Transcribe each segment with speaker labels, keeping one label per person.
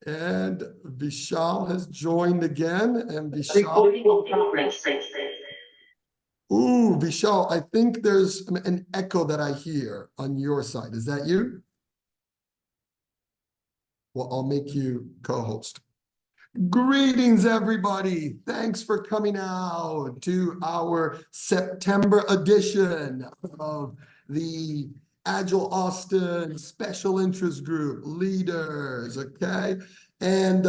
Speaker 1: And Vishal has joined again. And Vishal.
Speaker 2: Recording in progress.
Speaker 1: Ooh, Vishal, I think there's an echo that I hear on your side. Is that you? Well, I'll make you co-host. Greetings, everybody. Thanks for coming out to our September edition of the Agile Austin Special Interest Group Leaders, okay? And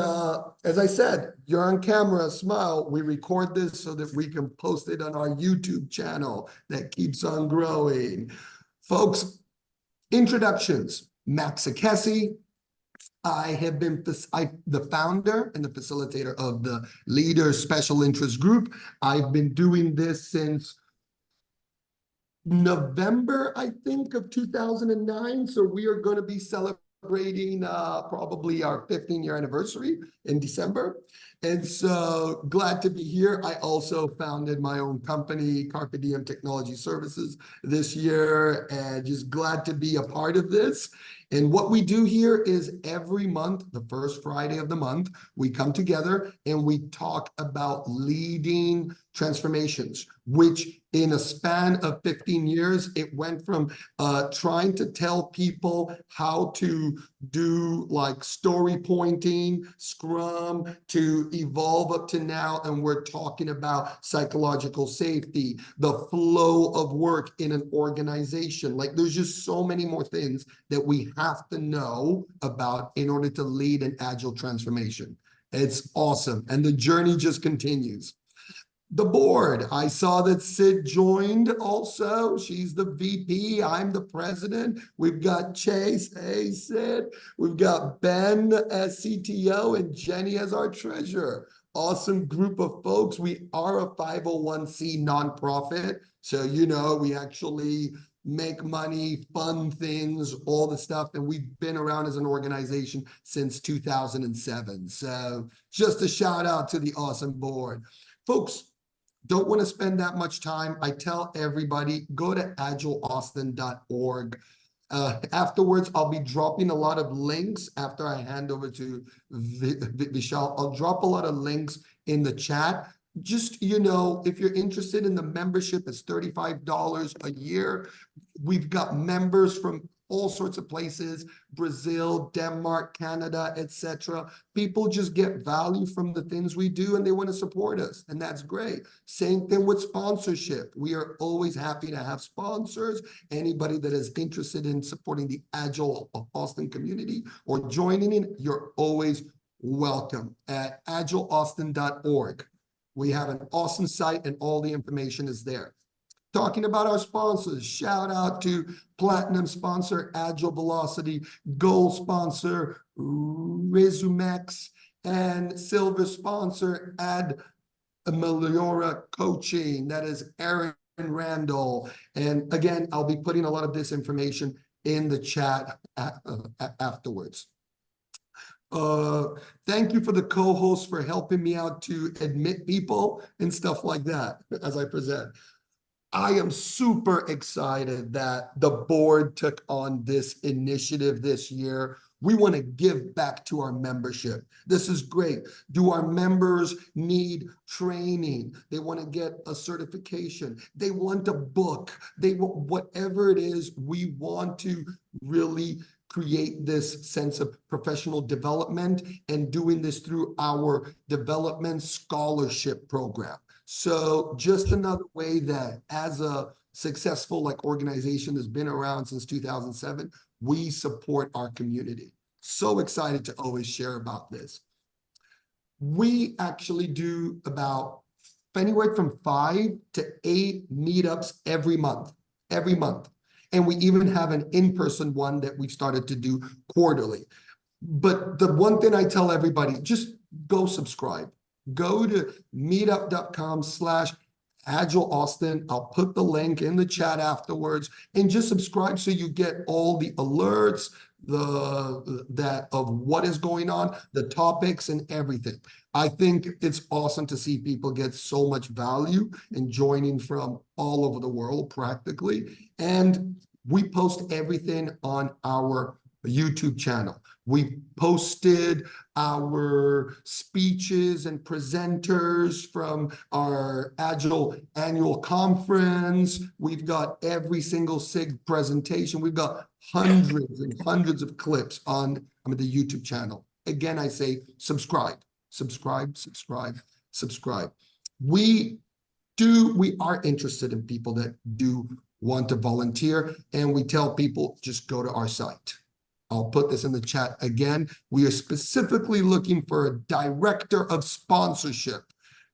Speaker 1: as I said, you're on camera, smile. We record this so that we can post it on our YouTube channel that keeps on growing. Folks, introductions. Max Akesi. I have been the founder and the facilitator of the Leaders Special Interest Group. I've been doing this since November, I think, of 2009. So we are going to be celebrating probably our 15-year anniversary in December. And so glad to be here. I also founded my own company, Carpe Diem Technology Services, this year, and just glad to be a part of this. And what we do here is every month, the first Friday of the month, we come together and we talk about leading transformations, which in a span of 15 years, it went from trying to tell people how to do like story pointing, Scrum, to evolve up to now. And we're talking about psychological safety, the flow of work in an organization. Like there's just so many more things that we have to know about in order to lead an agile transformation. It's awesome. And the journey just continues. The board, I saw that Sid joined also. She's the VP. I'm the president. We've got Chase. Hey, Sid. We've got Ben as CTO and Jenny as our treasurer. Awesome group of folks. We are a 501c nonprofit. So, you know, we actually make money, fund things, all the stuff. And we've been around as an organization since 2007. So just a shout out to the awesome board. Folks, don't want to spend that much time. I tell everybody, go to agileaustin.org. Afterwards, I'll be dropping a lot of links after I hand over to Vishal. I'll drop a lot of links in the chat. Just, you know, if you're interested in the membership, it's $35 a year. We've got members from all sorts of places, Brazil, Denmark, Canada, etc. People just get value from the things we do and they want to support us. And that's great. Same thing with sponsorship. We are always happy to have sponsors. Anybody that is interested in supporting the Agile Austin community or joining in, you're always welcome at agileaustin.org. We have an awesome site and all the information is there. Talking about our sponsors, shout out to Platinum sponsor, Agile Velocity, Gold sponsor, Resumex, and Silver sponsor, Meliora Coaching. That is Aaron Randall. And again, I'll be putting a lot of this information in the chat afterwards. Thank you for the co-host for helping me out to admit people and stuff like that as I present. I am super excited that the board took on this initiative this year. We want to give back to our membership. This is great. Do our members need training? They want to get a certification. They want a book. They want whatever it is. We want to really create this sense of professional development and doing this through our development scholarship program. So just another way that as a successful organization that's been around since 2007, we support our community. So excited to always share about this. We actually do about anywhere from 5 to 8 meetups every month. And we even have an in-person one that we've started to do quarterly. But the one thing I tell everybody, just go subscribe. Go to meetup.com/AgileAustin. I'll put the link in the chat afterwards and just subscribe so you get all the alerts of what is going on, the topics and everything. I think it's awesome to see people get so much value and joining from all over the world practically. And We post everything on our YouTube channel. We posted our speeches and presenters from our Agile annual conference. We've got every single SIG presentation. We've got hundreds and hundreds of clips on the YouTube channel. Again, I say subscribe, subscribe, subscribe, subscribe. We are interested in people that do want to volunteer, and we tell people just go to our site. I'll put this in the chat again. We are specifically looking for a director of sponsorship.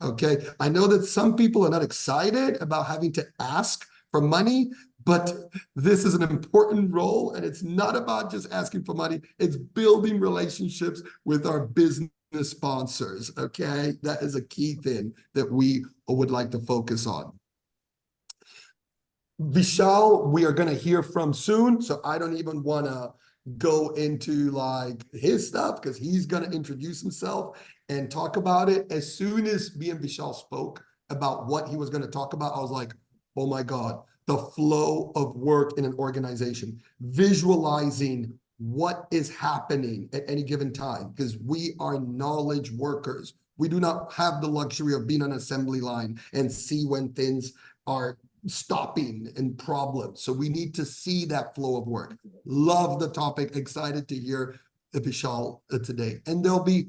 Speaker 1: Okay, I know that some people are not excited about having to ask for money, but this is an important role, and it's not about just asking for money. It's building relationships with our business sponsors. Okay, that is a key thing that we would like to focus on. Vishal, we are going to hear from soon, so I don't even want to go into like his stuff because he's going to introduce himself and talk about it. As soon as me and Vishal spoke about what he was going to talk about, I was like, oh my God, the flow of work in an organization, visualizing what is happening at any given time, because we are knowledge workers. We do not have the luxury of being on an assembly line and see when things are stopping and problems. So we need to see that flow of work. Love the topic. Excited to hear Vishal today. And there'll be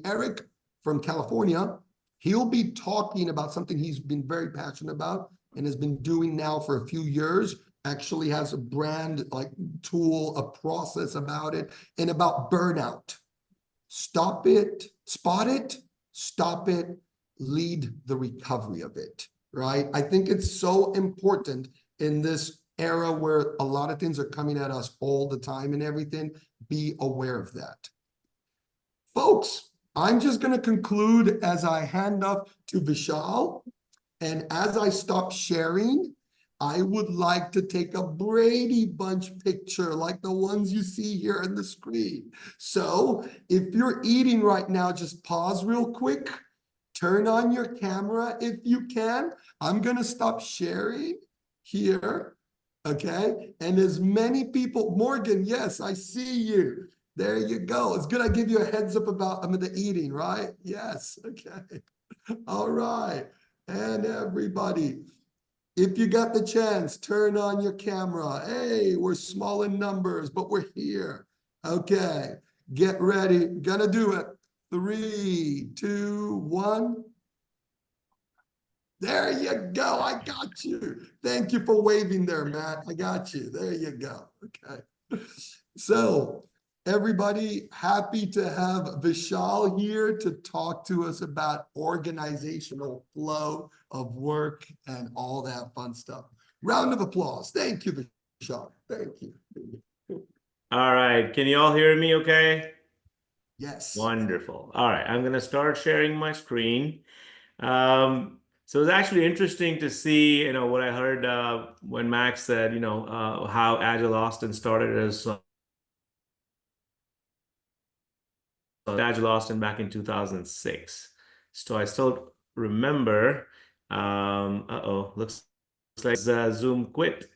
Speaker 1: Eric from California. He'll be talking about something he's been very passionate about and has been doing now for a few years. Actually has a brand like tool, a process about it, and about burnout. Stop it, spot it, stop it, lead the recovery of it. Right? I think it's so important in this era where a lot of things are coming at us all the time and everything. Be aware of that. Folks, I'm just going to conclude as I hand off to Vishal. And as I stop sharing, I would like to take a Brady Bunch picture like the ones you see here on the screen. So if you're eating right now, just pause real quick. Turn on your camera if you can. I'm going to stop sharing here, okay? And as many people, Morgan, yes, I see you. There you go. It's good I give you a heads up about the eating, right? Yes, okay. All right. And everybody, if you got the chance, turn on your camera. Hey, we're small in numbers, but we're here. Okay, get ready. Gonna do it. 3, 2, 1. There you go. I got you. Thank you for waving there, Matt. I got you. There you go. Okay. So, everybody, happy to have Vishal here to talk to us about organizational flow of work and all that fun stuff. Round of applause. Thank you, Vishal. Thank you.
Speaker 2: All right. Can you all hear me okay?
Speaker 1: Yes.
Speaker 2: Wonderful. All right. I'm going to start sharing my screen. So it's actually interesting to see, what I heard when Max said, how Agile Austin started as Agile Austin back in 2006. So I still remember, looks like Zoom quit.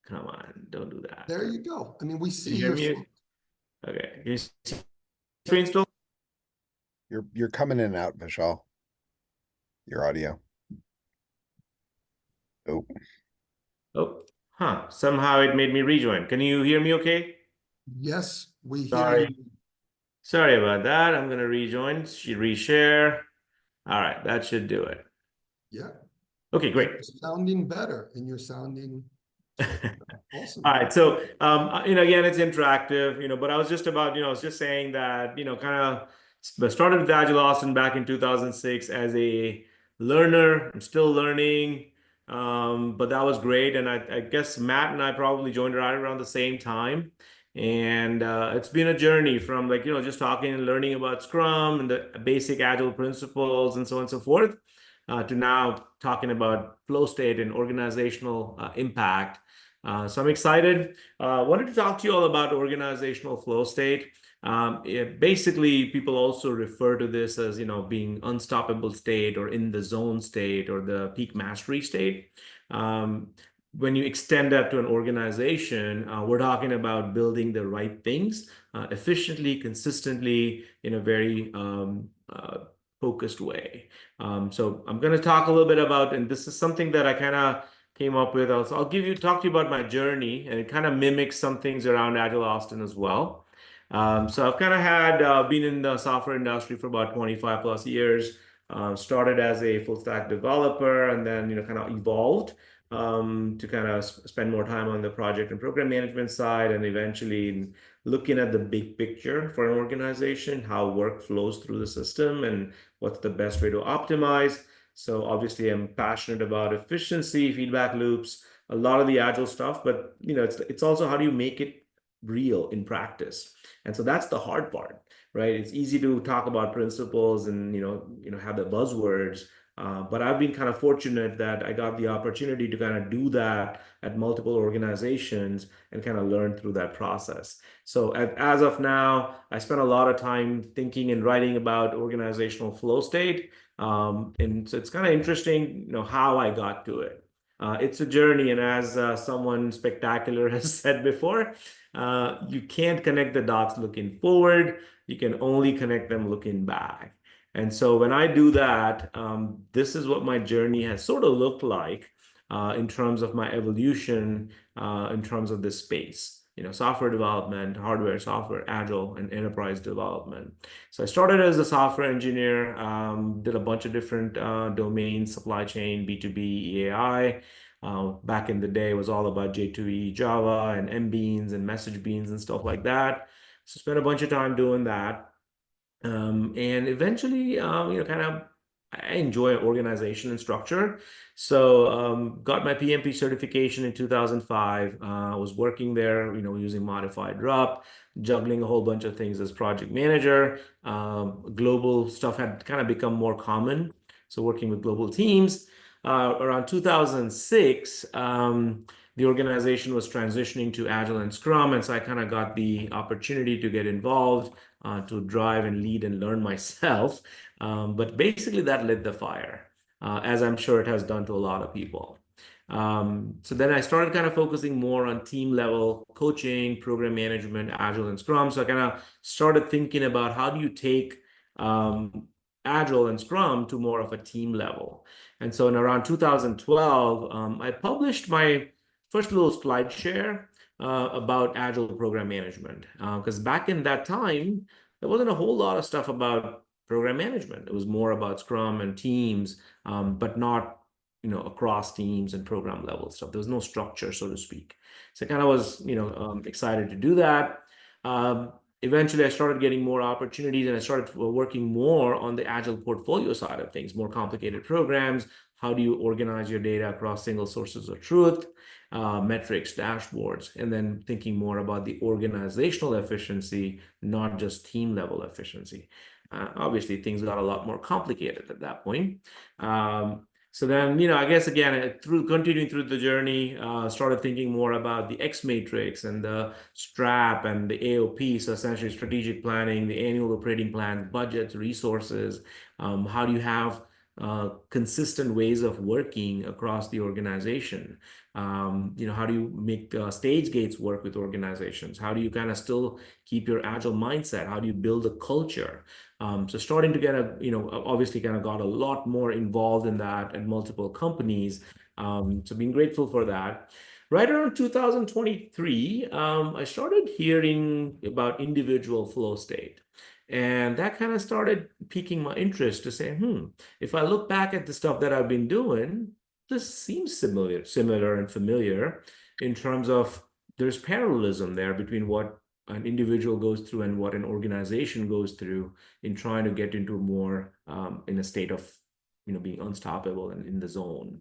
Speaker 2: Come on, don't do that.
Speaker 1: There you go. I mean, we see
Speaker 2: you hear
Speaker 1: your
Speaker 2: me? Okay. Can you see screen still?
Speaker 3: You're coming in and out, Vishal. Your audio.
Speaker 2: Oh, somehow it made me rejoin. Can you hear me okay?
Speaker 1: Yes, we hear you.
Speaker 2: Sorry about that. I'm going to rejoin, reshare. All right, that should do it.
Speaker 1: Yeah.
Speaker 2: Okay, great.
Speaker 1: You're sounding better, and you're sounding awesome.
Speaker 2: All right, so again, it's interactive, but I was just saying that, kind of started with Agile Austin back in 2006 as a learner. I'm still learning, but that was great. And I guess Matt and I probably joined right around the same time. And it's been a journey from just talking and learning about Scrum and the basic Agile principles and so on and so forth, to now talking about flow state and organizational impact. So I'm excited. Wanted to talk to you all about organizational flow state. Basically, people also refer to this as, being unstoppable state or in the zone state or the peak mastery state. when you extend that to an organization, we're talking about building the right things efficiently, consistently, in a very focused way. So I'm going to talk a little bit about, and this is something that I kind of came up with. I'll talk to you about my journey, and it kind of mimics some things around Agile Austin as well. So I've kind of had been in the software industry for about 25 plus years. Started as a full stack developer, and then kind of evolved to kind of spend more time on the project and program management side, and eventually looking at the big picture for an organization, how work flows through the system, and what's the best way to optimize. So obviously, I'm passionate about efficiency, feedback loops, a lot of the agile stuff, but it's also how do you make it real in practice. And so that's the hard part, right? It's easy to talk about principles and have the buzzwords, but I've been kind of fortunate that I got the opportunity to kind of do that at multiple organizations and kind of learn through that process. So as of now, I spend a lot of time thinking and writing about organizational flow state. And so it's kind of interesting, how I got to it. It's a journey, and as someone spectacular has said before, you can't connect the dots looking forward. You can only connect them looking back. And so when I do that, this is what my journey has sort of looked like in terms of my evolution, in terms of this space. Software development, hardware, software, agile, and enterprise development. So I started as a software engineer, did a bunch of different domains, supply chain, B2B, EAI. Back in the day, it was all about J2E, Java, and MBeans and message beans and stuff like that. So spent a bunch of time doing that. And eventually, kind of, I enjoy organization and structure. So got my PMP certification in 2005. I was working there, using modified RUP, juggling a whole bunch of things as project manager. Global stuff had kind of become more common. So working with global teams. Around 2006, the organization was transitioning to Agile and Scrum. And so I kind of got the opportunity to get involved, to drive and lead and learn myself. But basically that lit the fire, as I'm sure it has done to a lot of people. So then I started kind of focusing more on team level coaching, program management, Agile and Scrum. So I kind of started thinking about how do you take Agile and Scrum to more of a team level. And so in around 2012, I published my first little slide share about Agile Program Management. Because back in that time, there wasn't a whole lot of stuff about program management. It was more about Scrum and teams, but not across teams and program level stuff. There was no structure, so to speak. So I kind of was excited to do that. Eventually, I started getting more opportunities, and I started working more on the Agile portfolio side of things, more complicated programs. How do you organize your data across single sources of truth, metrics, dashboards, and then thinking more about the organizational efficiency, not just team level efficiency. Obviously, things got a lot more complicated at that point. So then, I guess, again, continuing through the journey, started thinking more about the X matrix and the STRAP and the AOP, so essentially strategic planning, the annual operating plan, budgets, resources. How do you have consistent ways of working across the organization? How do you make stage gates work with organizations? How do you kind of still keep your agile mindset? How do you build a culture? So starting to get obviously kind of got a lot more involved in that at multiple companies. So being grateful for that. Right around 2023, I started hearing about individual flow state. And that kind of started piquing my interest to say, if I look back at the stuff that I've been doing, this seems similar and familiar in terms of there's parallelism there between what an individual goes through and what an organization goes through in trying to get into more in a state of being unstoppable and in the zone.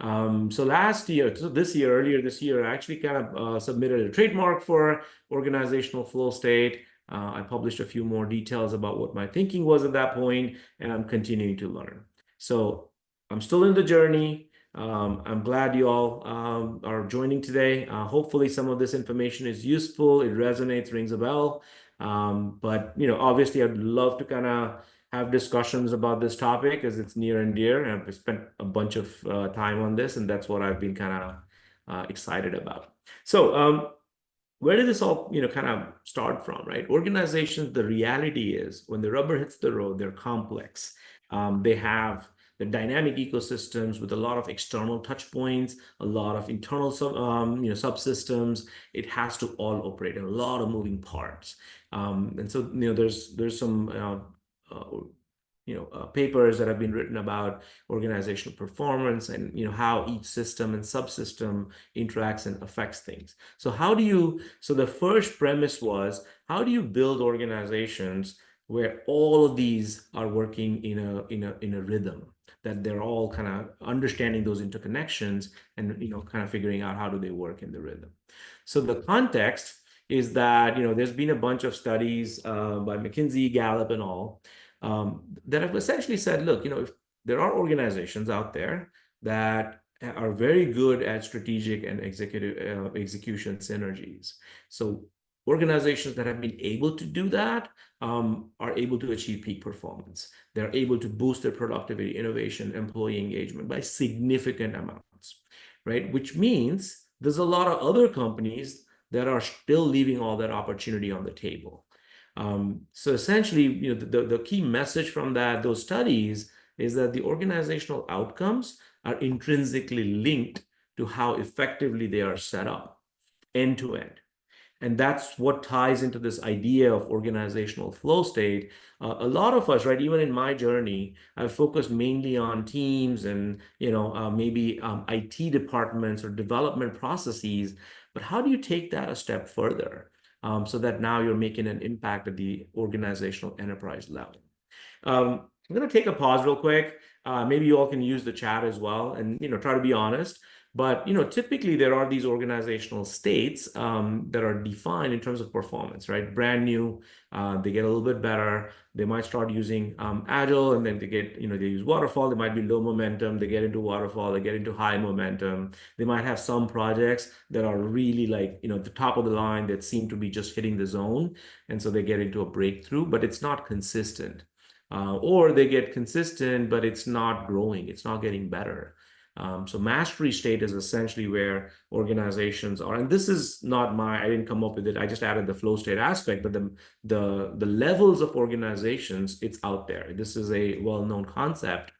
Speaker 2: So earlier this year, I actually kind of submitted a trademark for organizational flow state. I published a few more details about what my thinking was at that point, and I'm continuing to learn. So I'm still in the journey. I'm glad you all are joining today. Hopefully some of this information is useful. It resonates, rings a bell. But obviously I'd love to kind of have discussions about this topic as it's near and dear. And I've spent a bunch of time on this, and that's what I've been kind excited about. So where did this all, kind of start from, right? Organizations, the reality is when the rubber hits the road, they're complex. They have the dynamic ecosystems with a lot of external touch points, a lot of internal subsystems. It has to all operate in a lot of moving parts. And so, there's some papers that have been written about organizational performance and how each system and subsystem interacts and affects things. So the first premise was, how do you build organizations where all of these are working in a rhythm, that they're all kind of understanding those interconnections and kind of figuring out how do they work in the rhythm. So the context is that there's been a bunch of studies by McKinsey, Gallup, and all that have essentially said, look, if there are organizations out there that are very good at strategic and execution synergies. So organizations that have been able to do that are able to achieve peak performance. They're able to boost their productivity, innovation, employee engagement by significant amounts, right? Which means there's a lot of other companies that are still leaving all that opportunity on the table. So essentially, the key message from those studies is that the organizational outcomes are intrinsically linked to how effectively they are set up end to end. And that's what ties into this idea of organizational flow state. A lot of us, right, even in my journey, I've focused mainly on teams and, maybe IT departments or development processes. But how do you take that a step further so that now you're making an impact at the organizational enterprise level? I'm going to take a pause real quick. Maybe you all can use the chat as well and, try to be honest. But typically there are these organizational states that are defined in terms of performance, right? Brand new, they get a little bit better. They might start using Agile, and then they get, they use waterfall. They might be low momentum. They get into waterfall. They get into high momentum. They might have some projects that are really like, the top of the line that seem to be just hitting the zone, and so they get into a breakthrough, but it's not consistent. Or they get consistent, but it's not growing. It's not getting better. So mastery state is essentially where organizations are, and this is not I didn't come up with it. I just added the flow state aspect, but the levels of organizations, it's out there. This is a well-known concept.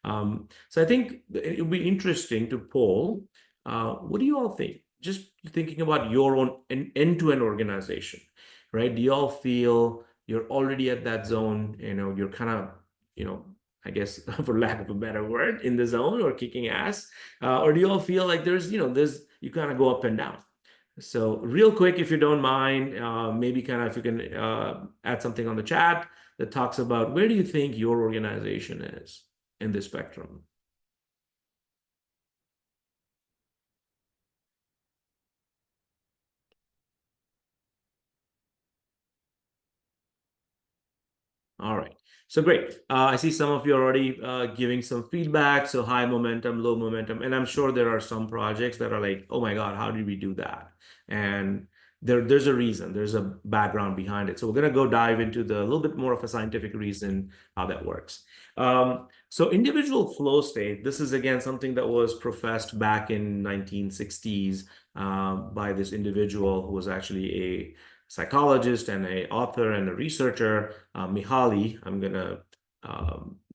Speaker 2: So I think it would be interesting to poll. What do you all think? Just thinking about your own end-to-end organization, right? Do you all feel you're already at that zone? You're kind of, I guess, for lack of a better word, in the zone or kicking ass? Or do you all feel like you kind of go up and down? So real quick, if you don't mind, maybe kind of if you can add something on the chat that talks about where do you think your organization is in this spectrum? All right. So great. I see some of you are already giving some feedback. So high momentum, low momentum. And I'm sure there are some projects that are like, oh my God, how did we do that? And there's a reason, there's a background behind it. So we're going to go dive into a little bit more of a scientific reason how that works. So individual flow state, this is again something that was professed back in 1960s by this individual who was actually a psychologist and an author and a researcher, Mihaly. I'm gonna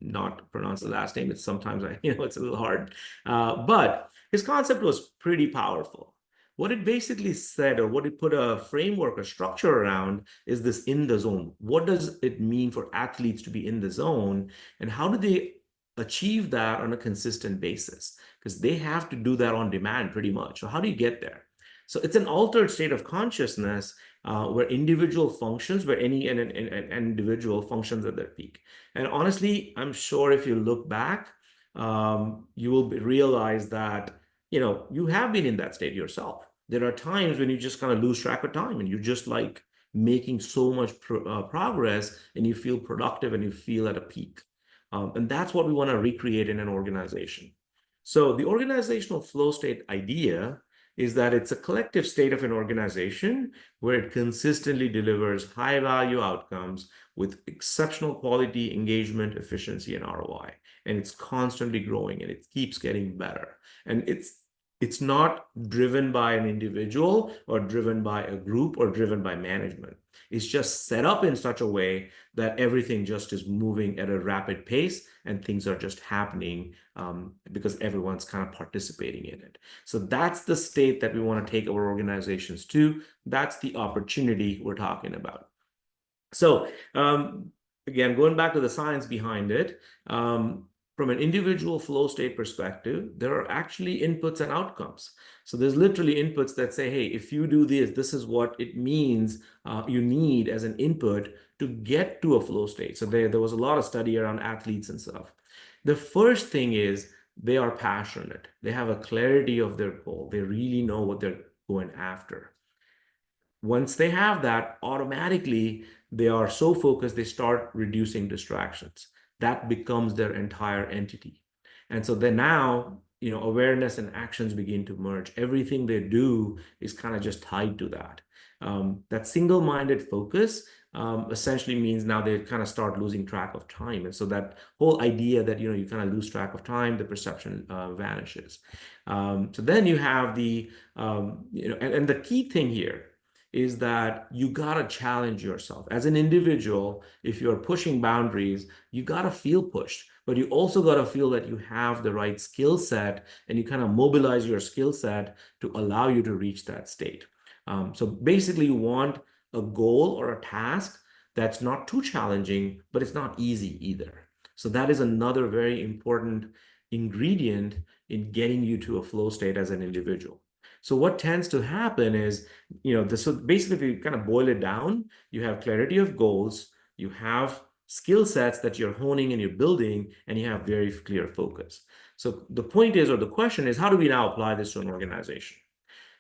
Speaker 2: not pronounce the last name. It's sometimes it's a little hard, but his concept was pretty powerful. What it basically said, or what it put a framework or structure around, is this in the zone. What does it mean for athletes to be in the zone, and how do they achieve that on a consistent basis? Because they have to do that on demand pretty much. So how do you get there? So it's an altered state of consciousness where individual functions, where an individual functions at their peak. And honestly, I'm sure if you look back, you will realize that, you have been in that state yourself. There are times when you just kind of lose track of time and you're just like making so much progress and you feel productive and you feel at a peak. And that's what we want to recreate in an organization. So the organizational flow state idea is that it's a collective state of an organization where it consistently delivers high value outcomes with exceptional quality, engagement, efficiency, and ROI. And it's constantly growing and it keeps getting better. And it's It's not driven by an individual or driven by a group or driven by management. It's just set up in such a way that everything just is moving at a rapid pace and things are just happening because everyone's kind of participating in it. So that's the state that we want to take our organizations to. That's the opportunity we're talking about. So again, going back to the science behind it, from an individual flow state perspective, there are actually inputs and outcomes. So there's literally inputs that say, hey, if you do this, this is what it means you need as an input to get to a flow state. So there was a lot of study around athletes and stuff. The first thing is they are passionate. They have a clarity of their goal. They really know what they're going after. Once they have that, automatically they are so focused, they start reducing distractions. That becomes their entire entity. And so then now, awareness and actions begin to merge. Everything they do is kind of just tied to that. That single-minded focus essentially means now they kind of start losing track of time. And so that whole idea that, you kind of lose track of time, the perception vanishes. So then you have the, and the key thing here is that you gotta challenge yourself. As an individual, if you're pushing boundaries, you gotta feel pushed, but you also gotta feel that you have the right skill set and you kind of mobilize your skill set to allow you to reach that state. So basically you want a goal or a task that's not too challenging, but it's not easy either. So that is another very important ingredient in getting you to a flow state as an individual. So what tends to happen is, so basically if you kind of boil it down, you have clarity of goals, you have skill sets that you're honing and you're building, and you have very clear focus. So the point is, or the question is, how do we now apply this to an organization?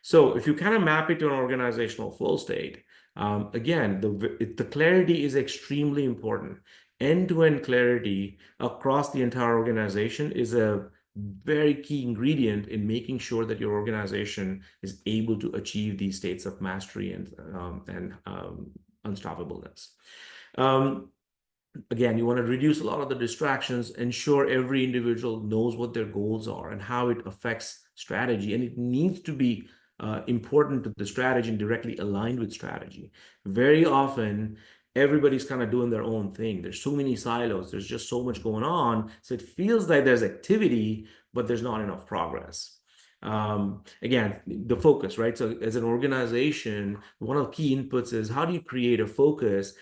Speaker 2: So if you kind of map it to an organizational flow state, again, the clarity is extremely important. End-to-end clarity across the entire organization is a very key ingredient in making sure that your organization is able to achieve these states of mastery and unstoppableness. Again, you want to reduce a lot of the distractions, ensure every individual knows what their goals are and how it affects strategy, and it needs to be important to the strategy and directly aligned with strategy. Very often, everybody's kind of doing their own thing. There's so many silos. There's just so much going on. So it feels like there's activity, but there's not enough progress. Again, the focus, right? So as an organization, one of the key inputs is how do you create a focus?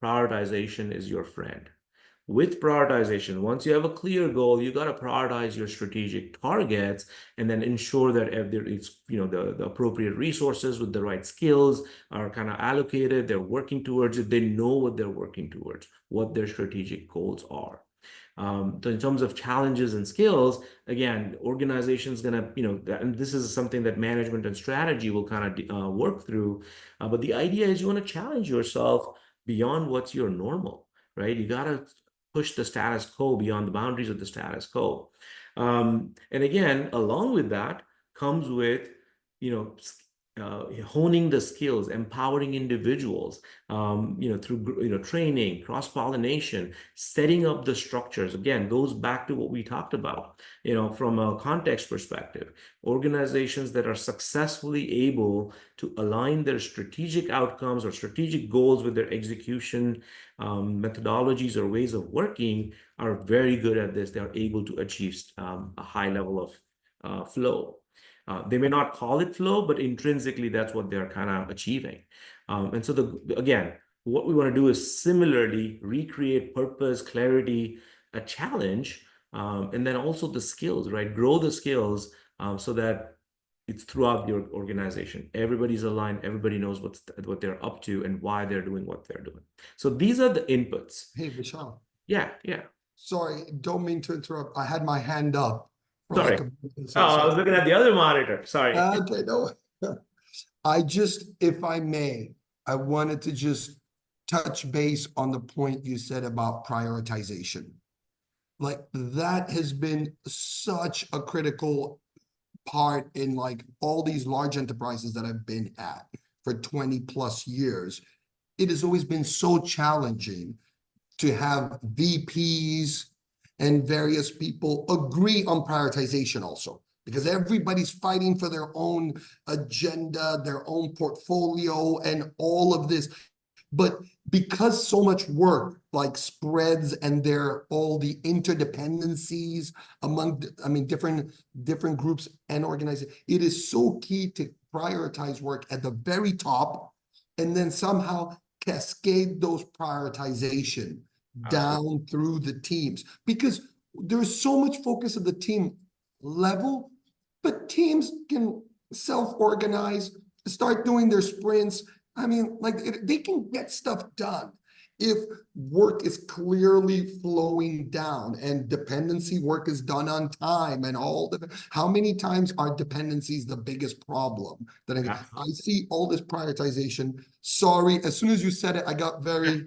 Speaker 2: Prioritization is your friend. With prioritization, once you have a clear goal, you got to prioritize your strategic targets and then ensure that it's, the appropriate resources with the right skills are kind of allocated. They're working towards it. They know what they're working towards, what their strategic goals are. So in terms of challenges and skills, again, organization's gonna, and this is something that management and strategy will kind of work through. But the idea is you want to challenge yourself beyond what's your normal, right? You got to push the status quo beyond the boundaries of the status quo. And again, along with that comes with, honing the skills, empowering individuals, through, training, cross-pollination, setting up the structures. Again, goes back to what we talked about, from a context perspective. Organizations that are successfully able to align their strategic outcomes or strategic goals with their execution methodologies or ways of working are very good at this. They're able to achieve a high level of flow. They may not call it flow, but intrinsically, that's what they're kind of achieving. And so, again, what we want to do is similarly recreate purpose, clarity, a challenge, and then also the skills, right? Grow the skills so that it's throughout your organization. Everybody's aligned. Everybody knows what they're up to and why they're doing what they're doing. So these are the inputs.
Speaker 1: Hey, Vishal.
Speaker 2: Yeah.
Speaker 1: Sorry, don't mean to interrupt. I had my hand up.
Speaker 2: Sorry. I was looking at the other monitor. Sorry.
Speaker 1: Okay, no. If I may, I wanted to just touch base on the point you said about prioritization. Like that has been such a critical part in like all these large enterprises that I've been at for 20 plus years. It has always been so challenging to have VPs and various people agree on prioritization also, because everybody's fighting for their own agenda, their own portfolio, and all of this. But because so much work like spreads and there all the interdependencies among, different groups and organizations, it is so key to prioritize work at the very top and then somehow cascade those prioritization down through the teams, because there's so much focus at the team level, but teams can self-organize, start doing their sprints. They can get stuff done if work is clearly flowing down and dependency work is done on time and how many times are dependencies the biggest problem that I see all this prioritization. Sorry, as soon as you said it, I got very,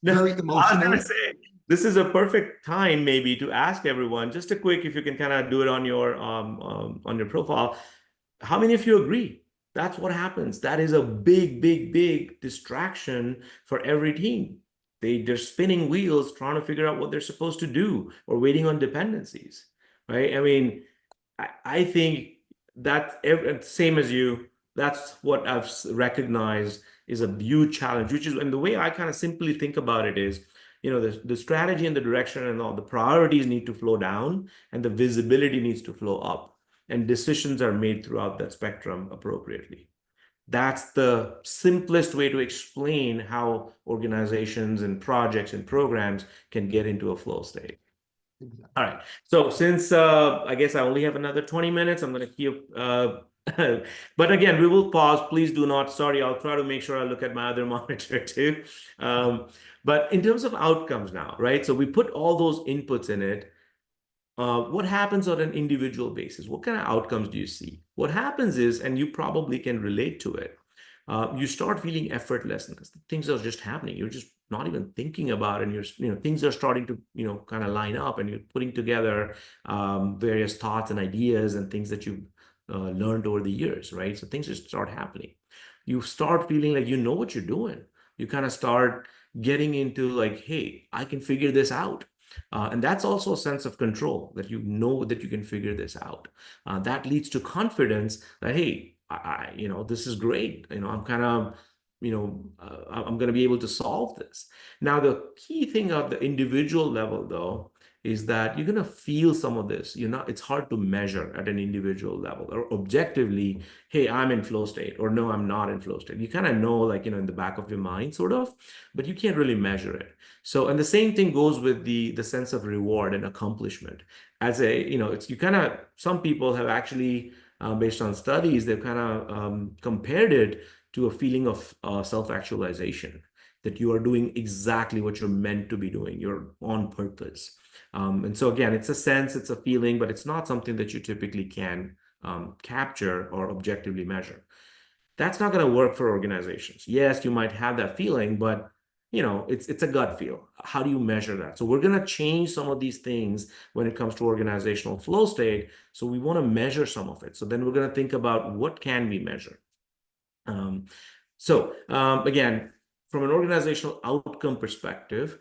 Speaker 2: No,
Speaker 1: very
Speaker 2: I was
Speaker 1: emotional.
Speaker 2: gonna say, this is a perfect time maybe to ask everyone, just a quick, if you can kind of do it on your profile. How many of you agree? That's what happens. That is a big, big, big distraction for every team. They're spinning wheels trying to figure out what they're supposed to do or waiting on dependencies, right? I think that same as you, that's what I've recognized is a huge challenge, and the way I kind of simply think about it is, the strategy and the direction and all the priorities need to flow down and the visibility needs to flow up, and decisions are made throughout that spectrum appropriately. That's the simplest way to explain how organizations and projects and programs can get into a flow state. All right. So since I guess I only have another 20 minutes, I'm going to keep. But again, we will pause. Please do not. Sorry, I'll try to make sure I look at my other monitor too. But in terms of outcomes now, right? So we put all those inputs in it. What happens on an individual basis? What kind of outcomes do you see? What happens is, and you probably can relate to it, you start feeling effortlessness. Things are just happening. You're just not even thinking about it, and things are starting to kind of line up, and you're putting together various thoughts and ideas and things that you've learned over the years, right? So things just start happening. You start feeling like you know what you're doing. You kind of start getting into like, hey, I can figure this out. And that's also a sense of control, that you know that you can figure this out. That leads to confidence that, hey, this is great. I'm kind of, I'm going to be able to solve this. Now, the key thing at the individual level, though, is that you're going to feel some of this. It's hard to measure at an individual level or objectively, hey, I'm in flow state, or no, I'm not in flow state. You kind of know, like, in the back of your mind, sort of, but you can't really measure it. So, and the same thing goes with the sense of reward and accomplishment. Some people have actually, based on studies, they've kind of compared it to a feeling of self-actualization, that you are doing exactly what you're meant to be doing. You're on purpose. And so again, it's a sense, it's a feeling, but it's not something that you typically can capture or objectively measure. That's not going to work for organizations. Yes, you might have that feeling, but it's a gut feel. How do you measure that? So we're going to change some of these things when it comes to organizational flow state. So we want to measure some of it. So then we're going to think about what can we measure. Again, from an organizational outcome perspective,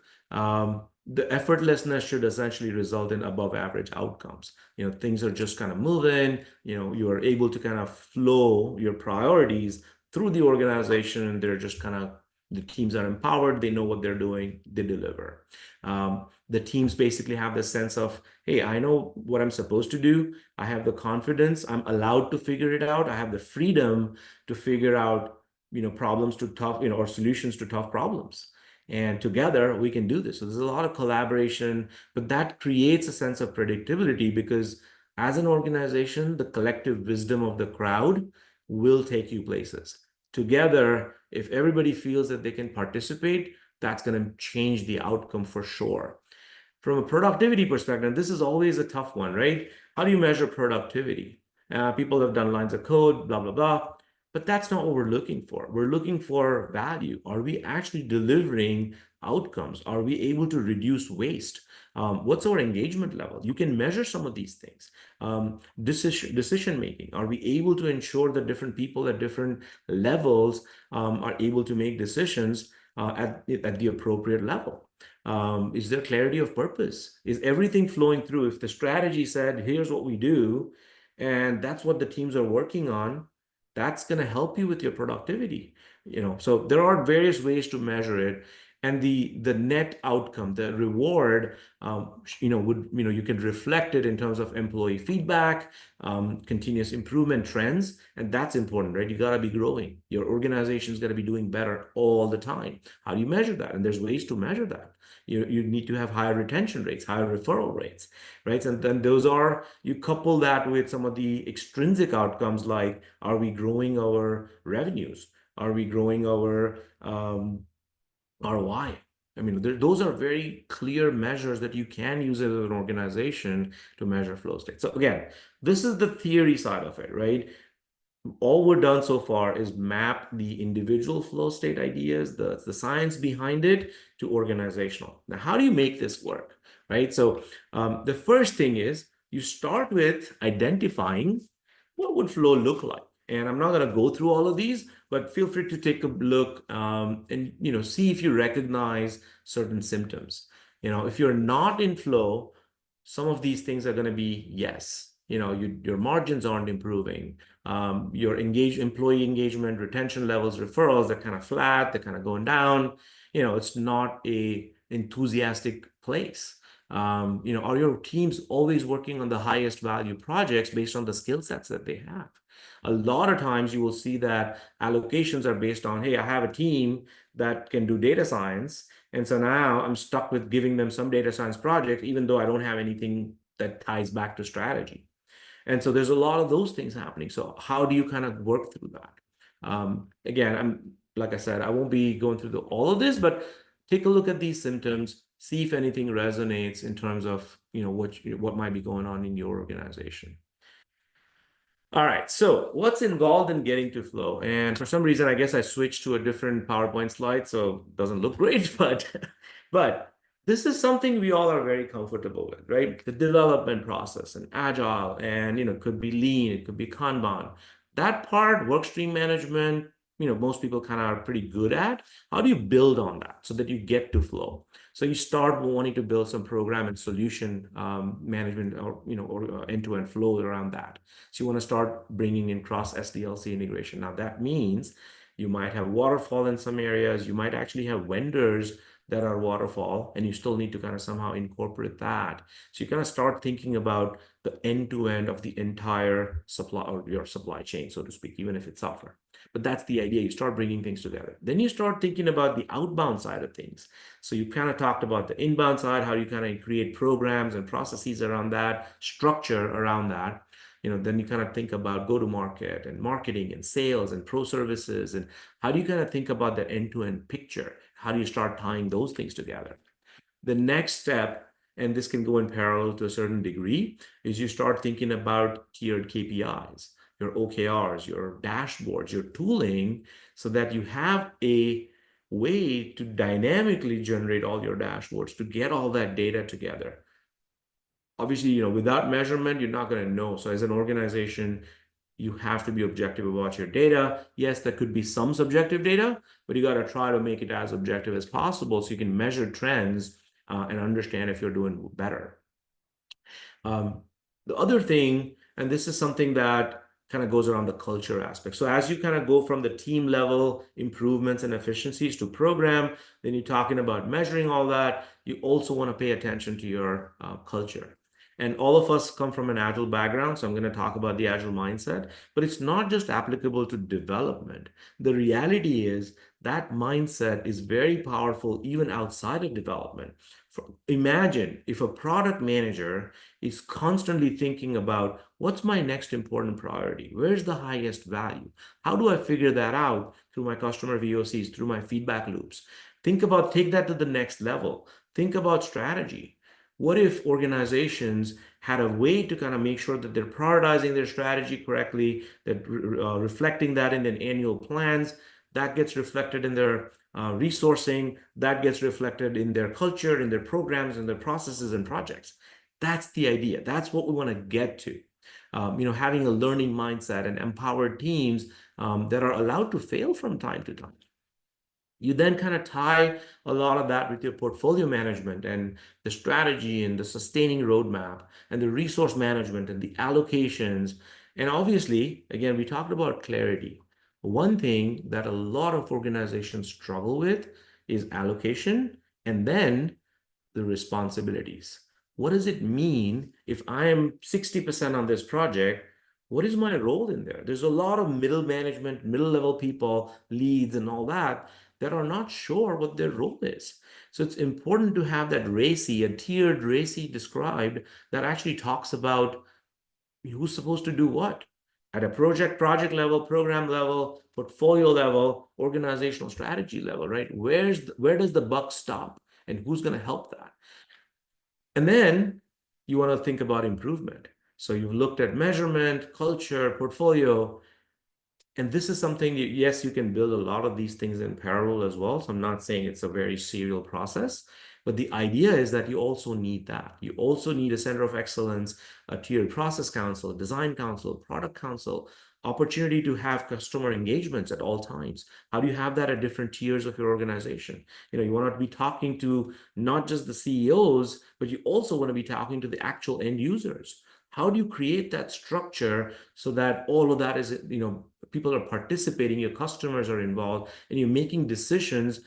Speaker 2: the effortlessness should essentially result in above average outcomes. Things are just kind of moving, you are able to kind of flow your priorities through the organization, and they're just kind of, the teams are empowered, they know what they're doing, they deliver. The teams basically have this sense of, hey, I know what I'm supposed to do. I have the confidence, I'm allowed to figure it out. I have the freedom to figure out, problems to tough, or solutions to tough problems. And together we can do this. So there's a lot of collaboration, but that creates a sense of predictability, because as an organization, the collective wisdom of the crowd will take you places. Together, if everybody feels that they can participate, that's going to change the outcome for sure. From a productivity perspective, this is always a tough one, right? How do you measure productivity? People have done lines of code, blah, blah, blah. But that's not what we're looking for. We're looking for value. Are we actually delivering outcomes? Are we able to reduce waste? What's our engagement level? You can measure some of these things. Decision making. Are we able to ensure that different people at different levels are able to make decisions at the appropriate level? Is there clarity of purpose? Is everything flowing through? If the strategy said, here's what we do, and that's what the teams are working on, that's going to help you with your productivity. So there are various ways to measure it, and the net outcome, the reward, you can reflect it in terms of employee feedback, continuous improvement trends, and that's important, right? You got to be growing. Your organization's got to be doing better all the time. How do you measure that? And there's ways to measure that. You need to have higher retention rates, higher referral rates, right? And then you couple that with some of the extrinsic outcomes, like, are we growing our revenues? Are we growing our ROI? I mean, those are very clear measures that you can use as an organization to measure flow state. So again, this is the theory side of it, right? All we're done so far is map the individual flow state ideas, the science behind it, to organizational. Now, how do you make this work, right? So the first thing is you start with identifying what would flow look like. And I'm not going to go through all of these, but feel free to take a look and see if you recognize certain symptoms. If you're not in flow, some of these things are going to be yes. Your margins aren't improving. Your employee engagement, retention levels, referrals, they're kind of flat, they're kind of going down. It's not a enthusiastic place. Are your teams always working on the highest value projects based on the skill sets that they have? A lot of times you will see that allocations are based on, hey, I have a team that can do data science, and so now I'm stuck with giving them some data science project, even though I don't have anything that ties back to strategy. And so there's a lot of those things happening. So how do you kind of work through that? Again, like I said, I won't be going through all of this, but take a look at these symptoms, see if anything resonates in terms of what might be going on in your organization. All right, so what's involved in getting to flow? And for some reason, I guess I switched to a different PowerPoint slide, so it doesn't look great, but this is something we all are very comfortable with, right? The development process and agile, and it could be lean, it could be Kanban. That part, work stream management, most people kind of are pretty good at. How do you build on that so that you get to flow? So you start wanting to build some program and solution management, or end-to-end flow around that. So you want to start bringing in cross SDLC integration. Now that means you might have waterfall in some areas. You might actually have vendors that are waterfall, and you still need to kind of somehow incorporate that. So you kind of start thinking about the end-to-end of the entire supply, or your supply chain, so to speak, even if it's software. But that's the idea. You start bringing things together. Then you start thinking about the outbound side of things. So you kind of talked about the inbound side, how you kind of create programs and processes around that, structure around that. Then you kind of think about go-to-market and marketing and sales and pro services. And how do you kind of think about the end-to-end picture? How do you start tying those things together? The next step, and this can go in parallel to a certain degree, is you start thinking about tiered KPIs, your OKRs, your dashboards, your tooling, so that you have a way to dynamically generate all your dashboards, to get all that data together. Obviously, without measurement, you're not going to know. So as an organization, you have to be objective about your data. Yes, there could be some subjective data, but you got to try to make it as objective as possible so you can measure trends and understand if you're doing better. The other thing, and this is something that kind of goes around the culture aspect. So as you kind of go from the team level improvements and efficiencies to program, then you're talking about measuring all that. You also want to pay attention to your culture. And all of us come from an agile background, so I'm going to talk about the agile mindset, but it's not just applicable to development. The reality is that mindset is very powerful even outside of development. Imagine if a product manager is constantly thinking about what's my next important priority? Where's the highest value? How do I figure that out through my customer VOCs, through my feedback loops? Take that to the next level. Think about strategy. What if organizations had a way to kind of make sure that they're prioritizing their strategy correctly, that reflecting that in their annual plans, that gets reflected in their resourcing, that gets reflected in their culture, in their programs, in their processes and projects. That's the idea. That's what we want to get to. Having a learning mindset and empowered teams that are allowed to fail from time to time. You then kind of tie a lot of that with your portfolio management and the strategy and the sustaining roadmap and the resource management and the allocations. And obviously, again, we talked about clarity. One thing that a lot of organizations struggle with is allocation and then the responsibilities. What does it mean if I am 60% on this project? What is my role in there? There's a lot of middle management, middle level people, leads, and all that that are not sure what their role is. So it's important to have that RACI, a tiered RACI described that actually talks about who's supposed to do what at a project level, program level, portfolio level, organizational strategy level, right? Where does the buck stop and who's going to help that? And then you want to think about improvement. So you've looked at measurement, culture, portfolio, and this is something, yes, you can build a lot of these things in parallel as well. So I'm not saying it's a very serial process, but the idea is that you also need that. You also need a center of excellence, a tiered process council, design council, product council, opportunity to have customer engagements at all times. How do you have that at different tiers of your organization? You want to be talking to not just the CEOs, but you also want to be talking to the actual end users. How do you create that structure so that all of that is, people are participating, your customers are involved, and you're making decisions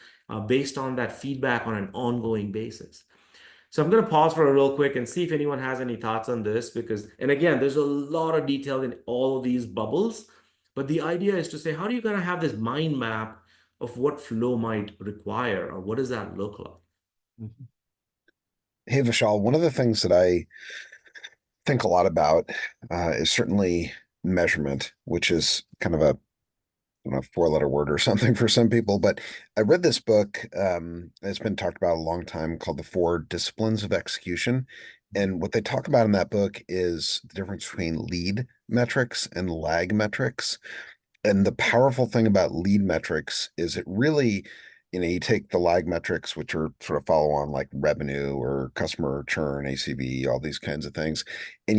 Speaker 2: based on that feedback on an ongoing basis? So I'm going to pause for a real quick and see if anyone has any thoughts on this, because, and again, there's a lot of detail in all of these bubbles, but the idea is to say, how do you kind of have this mind map of what flow might require, or what does that look like?
Speaker 3: Hey, Vishal, one of the things that I think a lot about is certainly measurement, which is kind of a four-letter word or something for some people. But I read this book, it's been talked about a long time, called The Four Disciplines of Execution. And what they talk about in that book is the difference between lead metrics and lag metrics. And the powerful thing about lead metrics is it really, you take the lag metrics, which are sort of follow on like revenue or customer churn, ACV, all these kinds of things. And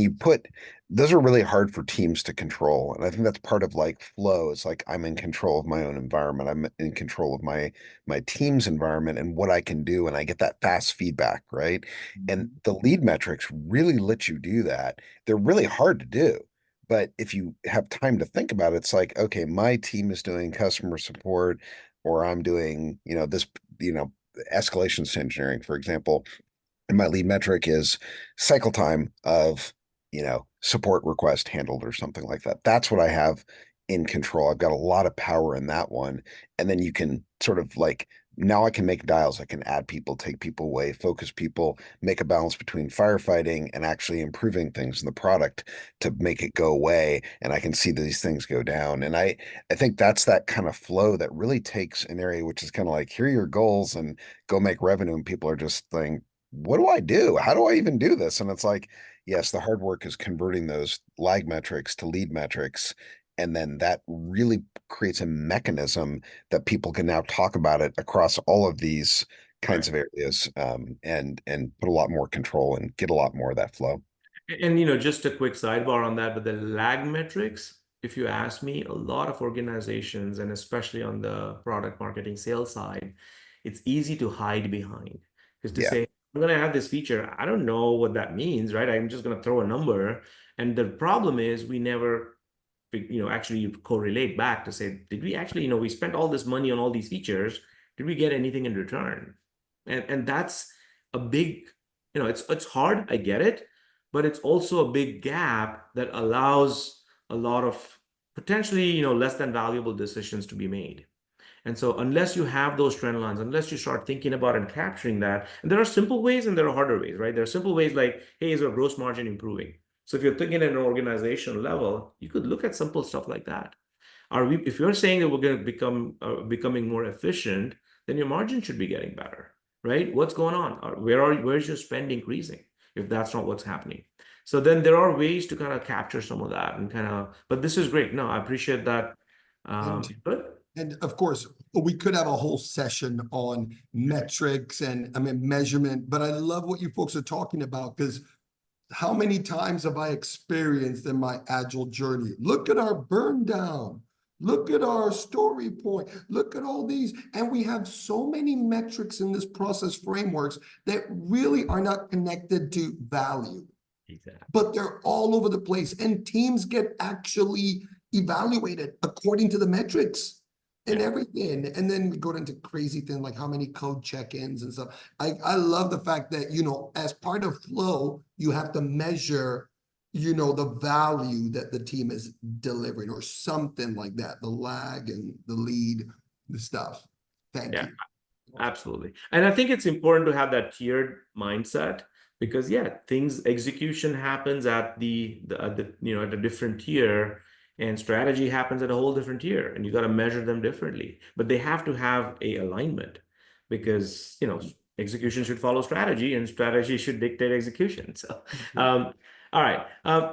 Speaker 3: those are really hard for teams to control. And I think that's part of like flow. It's like I'm in control of my own environment. I'm in control of my team's environment and what I can do. And I get that fast feedback, right? And the lead metrics really let you do that. They're really hard to do. But if you have time to think about it, it's like, okay, my team is doing customer support, or I'm doing, this, escalations to engineering, for example. And my lead metric is cycle time of, support request handled or something like that. That's what I have in control. I've got a lot of power in that one. And then you can sort of like, now I can make dials. I can add people, take people away, focus people, make a balance between firefighting and actually improving things in the product to make it go away. And I can see these things go down. And I think that's that kind of flow that really takes an area, which is kind of like, here are your goals and go make revenue. And people are just saying, what do I do? How do I even do this? And it's like, yes, the hard work is converting those lag metrics to lead metrics. And then that really creates a mechanism that people can now talk about it across all of these kinds of areas, and put a lot more control and get a lot more of that flow.
Speaker 2: And just a quick sidebar on that, but the lag metrics, if you ask me, a lot of organizations, and especially on the product marketing sales side, it's easy to hide behind. Because to
Speaker 3: Yeah.
Speaker 2: say, I'm going to have this feature, I don't know what that means, right? I'm just going to throw a number. And the problem is we never, actually correlate back to say, did we actually, we spent all this money on all these features. Did we get anything in return? And that's a big, it's hard, I get it, but it's also a big gap that allows a lot of potentially, less than valuable decisions to be made. And so unless you have those trend lines, unless you start thinking about and capturing that, and there are simple ways and there are harder ways, right? There are simple ways like, hey, is our gross margin improving? So if you're thinking at an organizational level, you could look at simple stuff like that. If you're saying that we're going to becoming more efficient, then your margin should be getting better, right? What's going on? Where's your spend increasing if that's not what's happening? So then there are ways to kind of capture some of that and but this is great. No, I appreciate that. Good.
Speaker 1: And of course, we could have a whole session on metrics and measurement, but I love what you folks are talking about, because how many times have I experienced in my Agile journey? Look at our burn down. Look at our story point. Look at all these. And we have so many metrics in this process frameworks that really are not connected to value.
Speaker 2: Exactly.
Speaker 1: but they're all over the place. And teams get actually evaluated according to the metrics and
Speaker 2: Yeah.
Speaker 1: everything. And then we go into crazy things like how many code check-ins and stuff. I love the fact that, you know, as part of flow, you have to measure, you know, the value that the team is delivering or something like that, the lag and the lead, the stuff. Thank
Speaker 2: Yeah.
Speaker 1: you.
Speaker 2: Absolutely. And I think it's important to have that tiered mindset because yeah, execution happens at at a different tier, and strategy happens at a whole different tier, and you got to measure them differently. But they have to have a alignment because, execution should follow strategy and strategy should dictate execution. So, all right.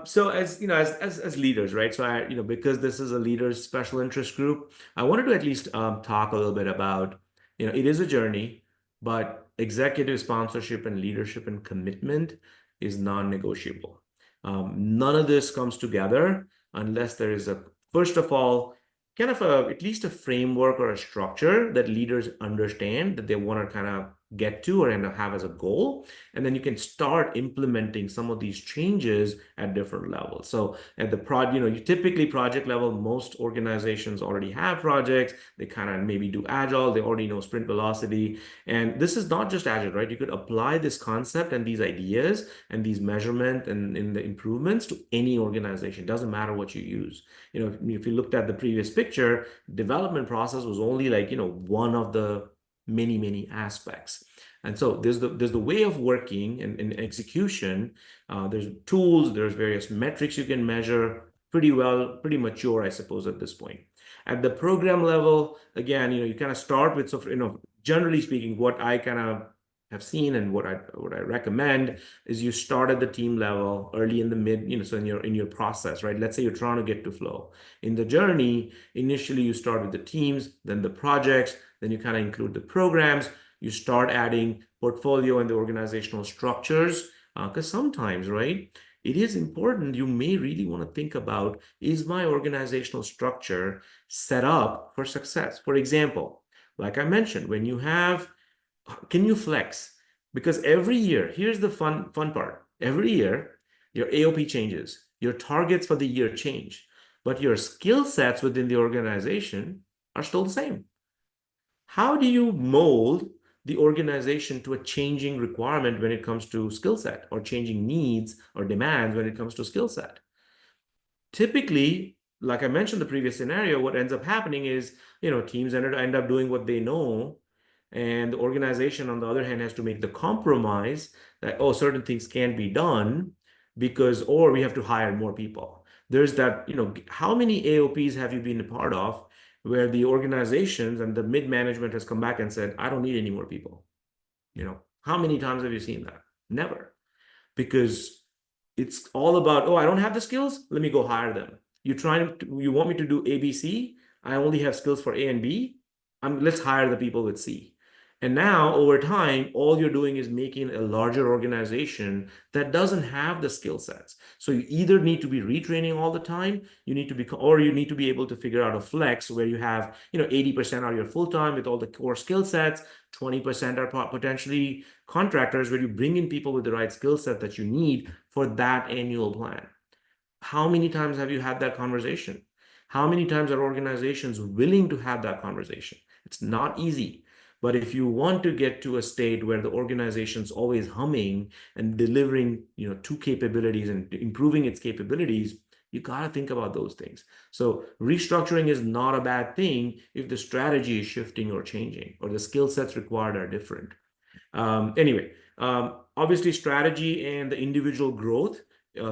Speaker 2: So as as leaders, right? So because this is a leaders special interest group, I wanted to at least talk a little bit about it is a journey, but executive sponsorship and leadership and commitment is non-negotiable. None of this comes together unless there is first of all, kind of at least a framework or a structure that leaders understand that they want to kind of get to or end up have as a goal. And then you can start implementing some of these changes at different levels. So at the you typically project level, most organizations already have projects. They kind of maybe do agile. They already know sprint velocity. And this is not just agile, right? You could apply this concept and these ideas and these measurement and in the improvements to any organization. It doesn't matter what you use. If you looked at the previous picture, development process was only like, one of the many aspects. And so there's the way of working and execution. There's tools, there's various metrics you can measure pretty well, pretty mature, I suppose, at this point. At the program level, again, you kind of start with, so, generally speaking, what I kind of have seen and what I recommend is you start at the team level early in the mid, so in your process, right? Let's say you're trying to get to flow. In the journey, initially you start with the teams, then the projects, then you kind of include the programs. You start adding portfolio and the organizational structures, because sometimes, right, it is important. You may really want to think about, is my organizational structure set up for success? For example, like I mentioned, can you flex? Because every year, here's the fun part. Every year, your AOP changes, your targets for the year change, but your skill sets within the organization are still the same. How do you mold the organization to a changing requirement when it comes to skill set, or changing needs or demands when it comes to skill set? Typically, like I mentioned the previous scenario, what ends up happening is, teams end up doing what they know, and the organization, on the other hand, has to make the compromise that, oh, certain things can't be done or we have to hire more people. There's that, how many AOPs have you been a part of where the organizations and the mid-management has come back and said, I don't need any more people? How many times have you seen that? Never. Because it's all about, oh, I don't have the skills, let me go hire them. You want me to do ABC? I only have skills for A and B. Let's hire the people with C. And now over time, all you're doing is making a larger organization that doesn't have the skill sets. So you either need to be retraining all the time, or you need to be able to figure out a flex where you have, 80% are your full-time with all the core skill sets, 20% are potentially contractors, where you bring in people with the right skill set that you need for that annual plan. How many times have you had that conversation? How many times are organizations willing to have that conversation? It's not easy. But if you want to get to a state where the organization's always humming and delivering, to capabilities and improving its capabilities, you got to think about those things. So restructuring is not a bad thing if the strategy is shifting or changing, or the skill sets required are different. Anyway, obviously strategy and the individual growth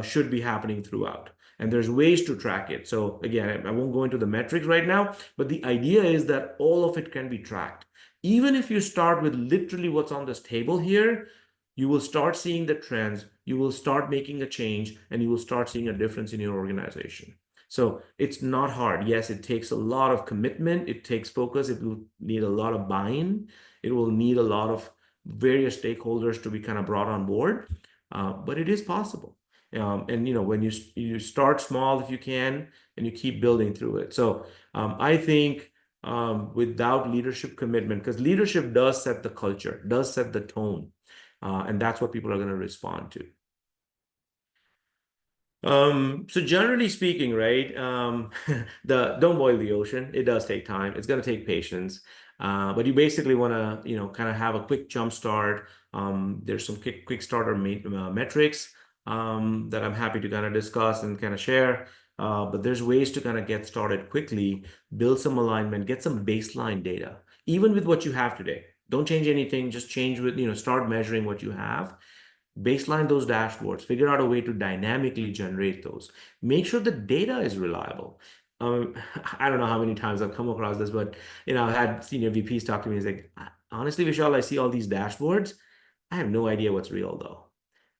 Speaker 2: should be happening throughout. And there's ways to track it. So again, I won't go into the metrics right now, but the idea is that all of it can be tracked. Even if you start with literally what's on this table here, you will start seeing the trends, you will start making a change, and you will start seeing a difference in your organization. So it's not hard. Yes, it takes a lot of commitment. It takes focus. It will need a lot of buy-in. It will need a lot of various stakeholders to be kind of brought on board, but it is possible. And when you start small if you can, and you keep building through it. So I think without leadership commitment, because leadership does set the culture, does set the tone, and that's what people are going to respond to. So generally speaking, right, the don't boil the ocean. It does take time. It's going to take patience. But you basically want to, kind of have a quick jump start. There's some quick starter metrics that I'm happy to kind of discuss and kind of share. But there's ways to kind of get started quickly, build some alignment, get some baseline data, even with what you have today. Don't change anything. Just change with, start measuring what you have. Baseline those dashboards, figure out a way to dynamically generate those. Make sure the data is reliable. I don't know how many times I've come across this, but I've had senior VPs talk to me. He's like, honestly, Vishal, I see all these dashboards. I have no idea what's real though.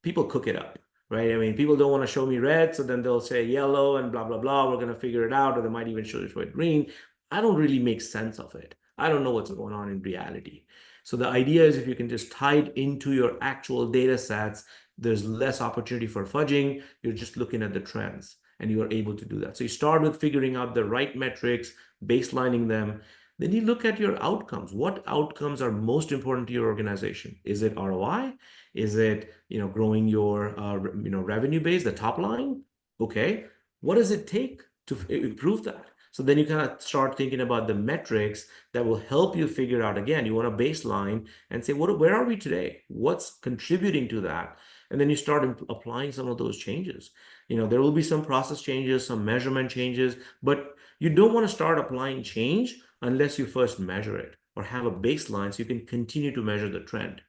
Speaker 2: People cook it up, right? I mean, people don't want to show me red, so then they'll say yellow and blah, blah, blah. We're going to figure it out, or they might even show it green. I don't really make sense of it. I don't know what's going on in reality. So the idea is if you can just tie it into your actual data sets, there's less opportunity for fudging. You're just looking at the trends and you are able to do that. So you start with figuring out the right metrics, baselining them. Then you look at your outcomes. What outcomes are most important to your organization? Is it ROI? Is it, growing your, revenue base, the top line? Okay. What does it take to improve that? So then you kind of start thinking about the metrics that will help you figure out, again, you want a baseline and say, where are we today? What's contributing to that? And then you start applying some of those changes. There will be some process changes, some measurement changes, but you don't want to start applying change unless you first measure it or have a baseline so you can continue to measure the trend.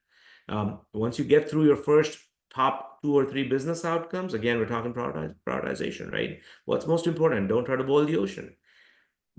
Speaker 2: Once you get through your first top 2 or 3 business outcomes, again, we're talking prioritization, right? What's most important? Don't try to boil the ocean.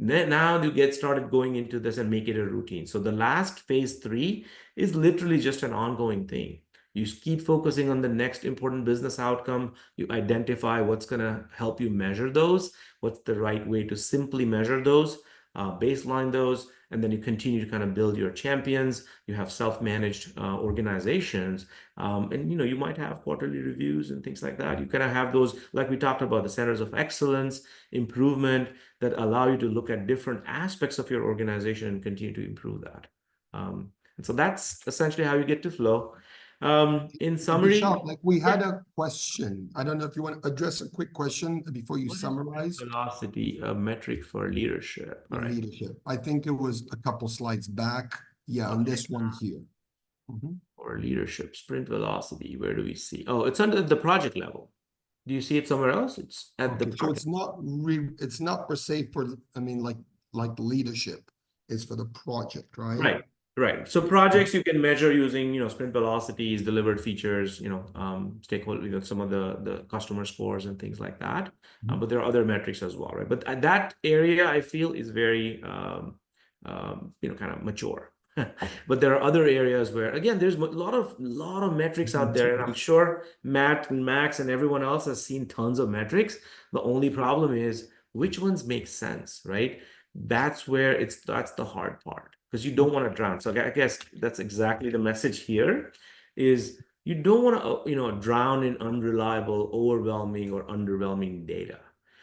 Speaker 2: Then now you get started going into this and make it a routine. So the last phase 3 is literally just an ongoing thing. You keep focusing on the next important business outcome. You identify what's going to help you measure those, what's the right way to simply measure those, baseline those, and then you continue to kind of build your champions. You have self-managed organizations, and you might have quarterly reviews and things like that. You kind of have those, like we talked about, the centers of excellence, improvement that allow you to look at different aspects of your organization and continue to improve that. And so that's essentially how you get to flow. In summary,
Speaker 1: Vishal, like we had a question. I don't know if you want to address a quick question before you
Speaker 2: what is
Speaker 1: summarize.
Speaker 2: velocity, a metric for leadership? All right.
Speaker 1: Leadership. I think it was a couple slides back. Yeah, on
Speaker 2: Okay.
Speaker 1: this one here.
Speaker 2: For leadership, sprint velocity, where do we see? Oh, it's under the project level. Do you see it somewhere else? It's at the
Speaker 1: Okay, so
Speaker 2: project.
Speaker 1: it's not per se for, I mean, like leadership. It's for the project, right?
Speaker 2: Right. So projects you can measure using, sprint velocities, delivered features, stakeholder, some of the customer scores and things like that. But there are other metrics as well, right? But that area I feel is very, kind of mature. But there are other areas where, again, there's a lot of metrics out there, and I'm sure Matt and Max and everyone else has seen tons of metrics. The only problem is which ones make sense, right? That's the hard part, because you don't want to drown. So I guess that's exactly the message here is you don't want to, drown in unreliable, overwhelming, or underwhelming data.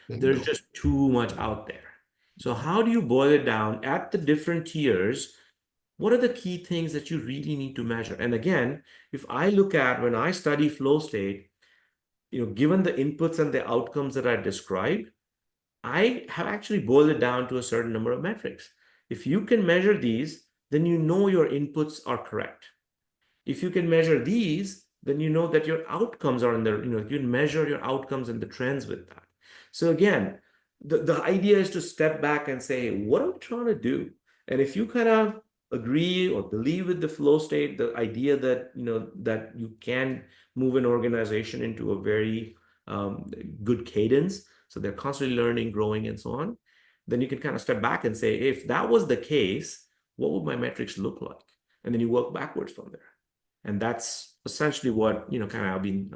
Speaker 2: There's
Speaker 1: Bingo.
Speaker 2: just too much out there. So how do you boil it down at the different tiers? What are the key things that you really need to measure? And again, if I look at when I study flow state, given the inputs and the outcomes that I described, I have actually boiled it down to a certain number of metrics. If you can measure these, then you know your inputs are correct. If you can measure these, then you know that your outcomes are in the, you can measure your outcomes and the trends with that. So again, the idea is to step back and say, what am I trying to do? And if you kind of agree or believe with the flow state, the idea that, that you can move an organization into a very good cadence, so they're constantly learning, growing, and so on, then you can kind of step back and say, if that was the case, what would my metrics look like? And then you work backwards from there. And that's essentially what, kind of I've been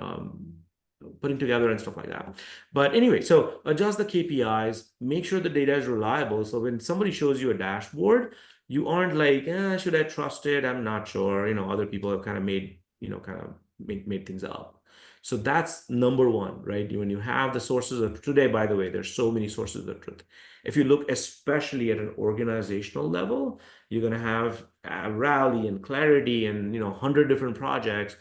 Speaker 2: putting together and stuff like that. But anyway, so adjust the KPIs, make sure the data is reliable. So when somebody shows you a dashboard, you aren't like, should I trust it? I'm not sure. Other people have kind of made, made things up. So that's number one, right? When you have the sources of today, by the way, there's so many sources of truth. If you look especially at an organizational level, you're going to have Rally and Clarity and 100 different projects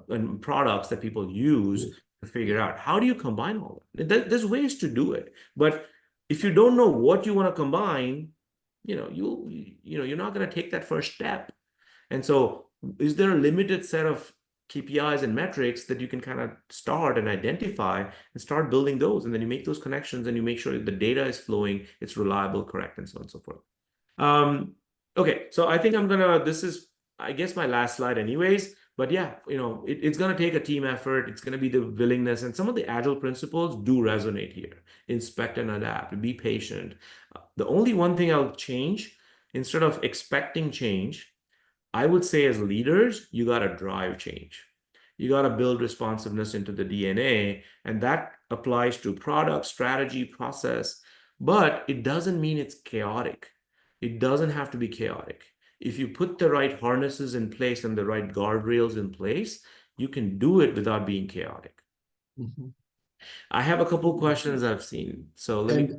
Speaker 2: and products that people use to figure out how do you combine all that. There's ways to do it, but if you don't know what you want to combine, you're not going to take that first step. And so, is there a limited set of KPIs and metrics that you can kind of start and identify and start building those, and then you make those connections and you make sure that the data is flowing, it's reliable, correct, and so on and so forth. Okay, so I think this is, I guess, my last slide anyways, but yeah, it's going to take a team effort. It's going to be the willingness, and some of the agile principles do resonate here. Inspect and adapt, be patient. The only one thing I'll change, instead of expecting change, I would say as leaders, you got to drive change. You got to build responsiveness into the DNA, and that applies to product, strategy, process, but it doesn't mean it's chaotic. It doesn't have to be chaotic. If you put the right harnesses in place and the right guardrails in place, you can do it without being chaotic.
Speaker 1: Mhm.
Speaker 2: I have a couple questions I've seen. So let me.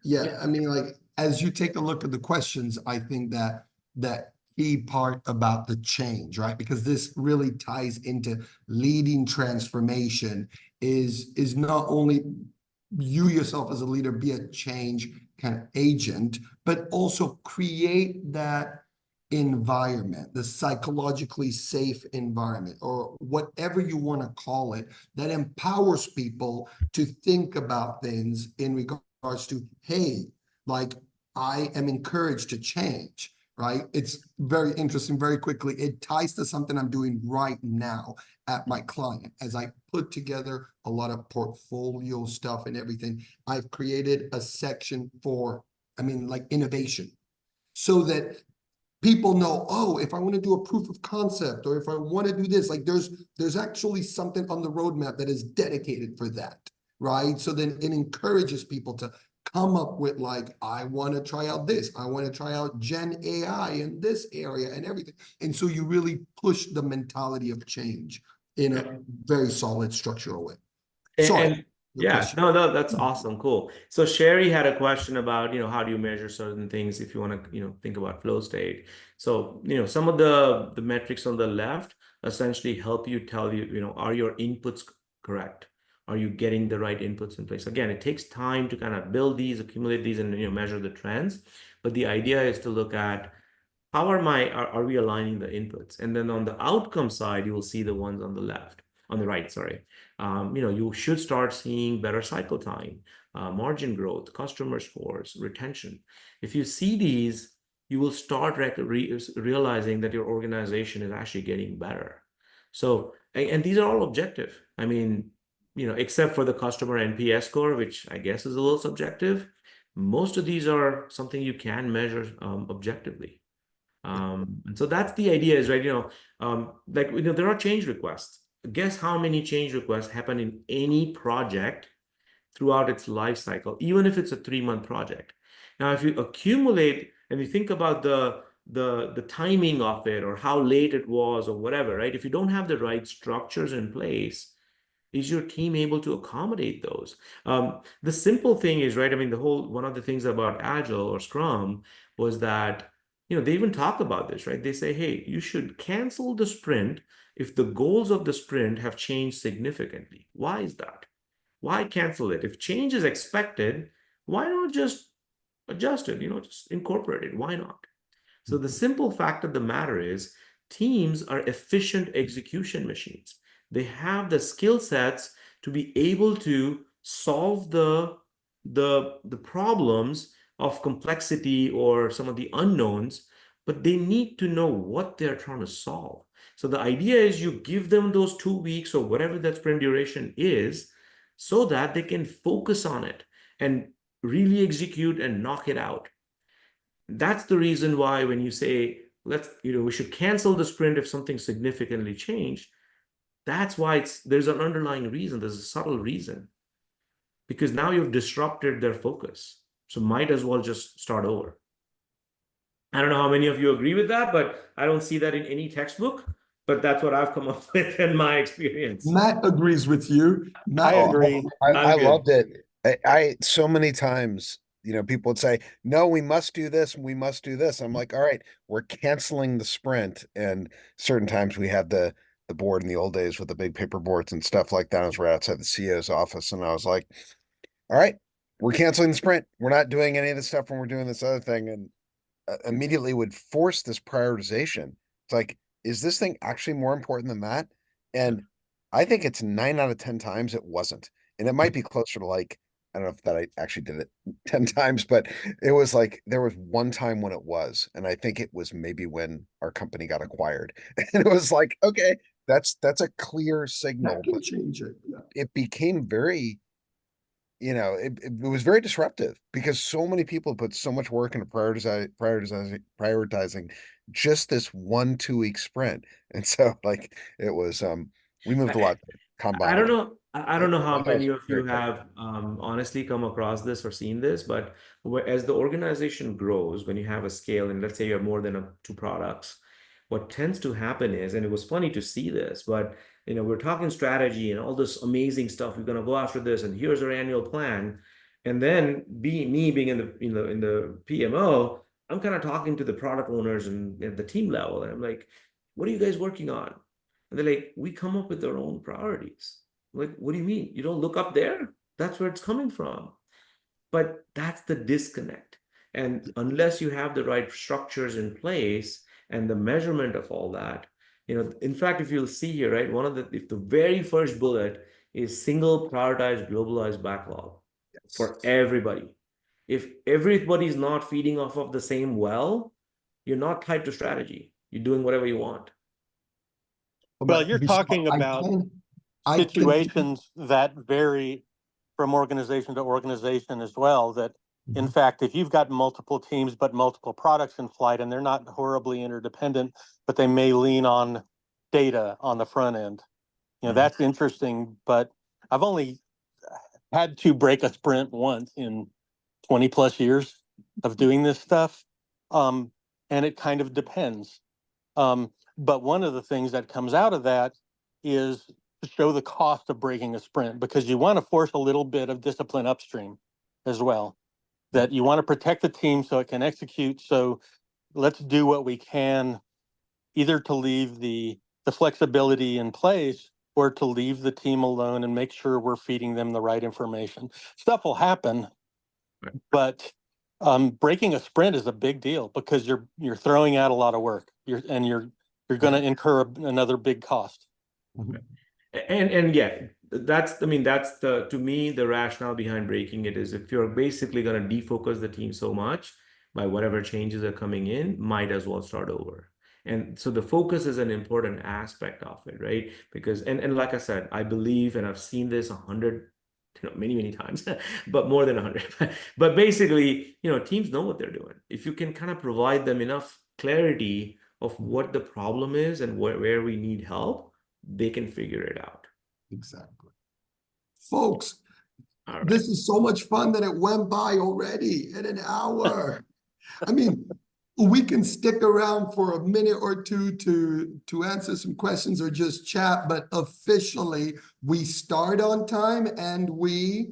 Speaker 1: Yeah, I mean, like, as you take a look at the questions, I think that key part about the change, right? Because this really ties into leading transformation is not only you yourself as a leader be a change kind of agent, but also create that environment, the psychologically safe environment, or whatever you want to call it, that empowers people to think about things in regards to, hey, like, I am encouraged to change, right? It's very interesting, very quickly. It ties to something I'm doing right now at my client. As I put together a lot of portfolio stuff and everything, I've created a section for, like, innovation, so that people know, oh, if I want to do a proof of concept, or if I want to do this, like, there's actually something on the roadmap that is dedicated for that, right? So then it encourages people to come up with, like, I want to try out this, I want to try out Gen AI in this area and everything. And so you really push the mentality of change in a very solid structural way. Sorry,
Speaker 2: And
Speaker 1: your
Speaker 2: yeah,
Speaker 1: question.
Speaker 2: no, that's awesome. Cool. So Sherry had a question about, how do you measure certain things if you want to, think about flow state. So, some of the metrics on the left essentially help you tell you, are your inputs correct? Are you getting the right inputs in place? Again, it takes time to kind of build these, accumulate these, and, measure the trends. But the idea is to look at how are we aligning the inputs? And then on the outcome side, you will see the ones on the right, sorry. You should start seeing better cycle time, margin growth, customer scores, retention. If you see these, you will start realizing that your organization is actually getting better. So, and these are all objective. Except for the customer NPS score, which I guess is a little subjective. Most of these are something you can measure objectively. And so that's the idea is, right, there are change requests. Guess how many change requests happen in any project throughout its life cycle, even if it's a 3-month project. Now, if you accumulate and you think about the timing of it, or how late it was, or whatever, right? If you don't have the right structures in place, is your team able to accommodate those? The simple thing is, right, one of the things about Agile or Scrum was that, they even talk about this, right? They say, hey, you should cancel the sprint if the goals of the sprint have changed significantly. Why is that? Why cancel it? If change is expected, why not just adjust it, just incorporate it? Why not? So the simple fact of the matter is, teams are efficient execution machines. They have the skill sets to be able to solve the problems of complexity or some of the unknowns, but they need to know what they're trying to solve. So the idea is you give them those 2 weeks or whatever that sprint duration is, so that they can focus on it and really execute and knock it out. That's the reason why when you say, we should cancel the sprint if something significantly changed, that's why there's an underlying reason, there's a subtle reason, because now you've disrupted their focus. So might as well just start over. I don't know how many of you agree with that, but I don't see that in any textbook, but that's what I've come up with in my experience.
Speaker 1: Matt agrees with you.
Speaker 4: I
Speaker 1: Matt,
Speaker 4: agree.
Speaker 3: I
Speaker 2: good.
Speaker 3: loved it. I so many times, people would say, no, we must do this and we must do this. I'm like, all right, we're canceling the sprint. And certain times we have the the board in the old days with the big paper boards and stuff like that. I was right outside the CEO's office, and I was like, all right, we're canceling the sprint. We're not doing any of this stuff when we're doing this other thing. And immediately would force this prioritization. It's like, is this thing actually more important than that? And I think it's 9 out of 10 times it wasn't. And it might be closer to like, I don't know if that I actually did it 10 times, but it was like there was one time when it was. And I think it was maybe when our company got acquired. And it was like, okay, that's a clear signal,
Speaker 1: That can
Speaker 3: but
Speaker 1: change it. Yeah.
Speaker 3: it became very, it was very disruptive because so many people put so much work into prioritizing just this 1 2 week sprint. And so like it was we moved a lot to
Speaker 2: I
Speaker 3: Kanban
Speaker 2: don't
Speaker 3: again.
Speaker 2: know. I don't know how
Speaker 3: That was
Speaker 2: many of
Speaker 3: very
Speaker 2: you
Speaker 3: quick.
Speaker 2: have honestly come across this or seen this, but as the organization grows, when you have a scale, and let's say you have more than two products, what tends to happen is, and it was funny to see this, but we're talking strategy and all this amazing stuff. We're going to go after this, and here's our annual plan. And then me being in the PMO, I'm kind of talking to the product owners and at the team level, and I'm like, "What are you guys working on?" And they're like, we come up with our own priorities. I'm like, what do you mean? You don't look up there? That's where it's coming from. But that's the disconnect. And unless you have the right structures in place and the measurement of all that, in fact, if you'll see here, right, if the very first bullet is single prioritized globalized backlog for everybody. If everybody's not feeding off of the same well, you're not tied to strategy. You're doing whatever you want.
Speaker 4: Well, you're talking
Speaker 1: I
Speaker 4: about
Speaker 1: can
Speaker 4: situations that vary from organization to organization as well. That, in fact, if you've got multiple teams but multiple products in flight and they're not horribly interdependent, but they may lean on data on the front end, that's interesting. But I've only had to break a sprint once in 20 plus years of doing this stuff. And it kind of depends. But one of the things that comes out of that is to show the cost of breaking a sprint, because you want to force a little bit of discipline upstream as well, that you want to protect the team so it can execute. So let's do what we can, either to leave the flexibility in place or to leave the team alone and make sure we're feeding them the right information. Stuff will happen, but breaking a sprint is a big deal because you're throwing out a lot of work. You're going to incur another big cost.
Speaker 2: And yeah, that's to me, the rationale behind breaking it is if you're basically going to defocus the team so much by whatever changes are coming in, might as well start over. And so the focus is an important aspect of it, right? Because, and like I said, I believe, and I've seen this 100, many times, but more than 100. But basically, teams know what they're doing. If you can kind of provide them enough clarity of what the problem is and where we need help, they can figure it out.
Speaker 1: Exactly. Folks,
Speaker 2: All right.
Speaker 1: this is so much fun that it went by already in an hour. I mean, we can stick around for a minute or two to answer some questions or just chat, but officially we start on time and we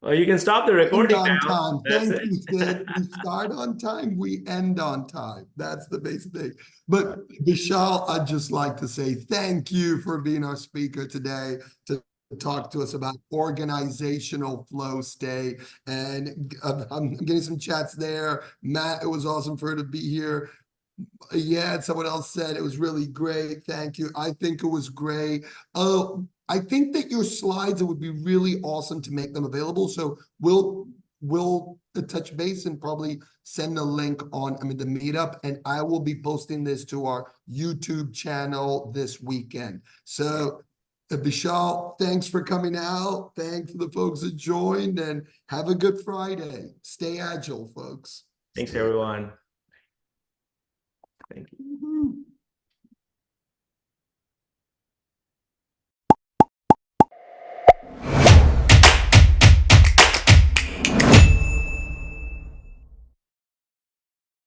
Speaker 2: Well, you can stop the recording
Speaker 1: end on
Speaker 2: now.
Speaker 1: time.
Speaker 2: That's
Speaker 1: Thank
Speaker 2: it.
Speaker 1: you, Sid. We start on time, we end on time. That's the basic thing. But Vishal, I'd just like to say thank you for being our speaker today to talk to us about organizational flow state. And I'm getting some chats there. Matt, it was awesome for her to be here. Yeah, someone else said it was really great. Thank you. I think it was great. I think that your slides, it would be really awesome to make them available. So we'll touch base and probably send a link on the meetup, and I will be posting this to our YouTube channel this weekend. So Vishal, thanks for coming out. Thanks for the folks that joined, and have a good Friday. Stay agile, folks.
Speaker 2: Thanks, everyone. Thank you.
Speaker 1: Woo-hoo.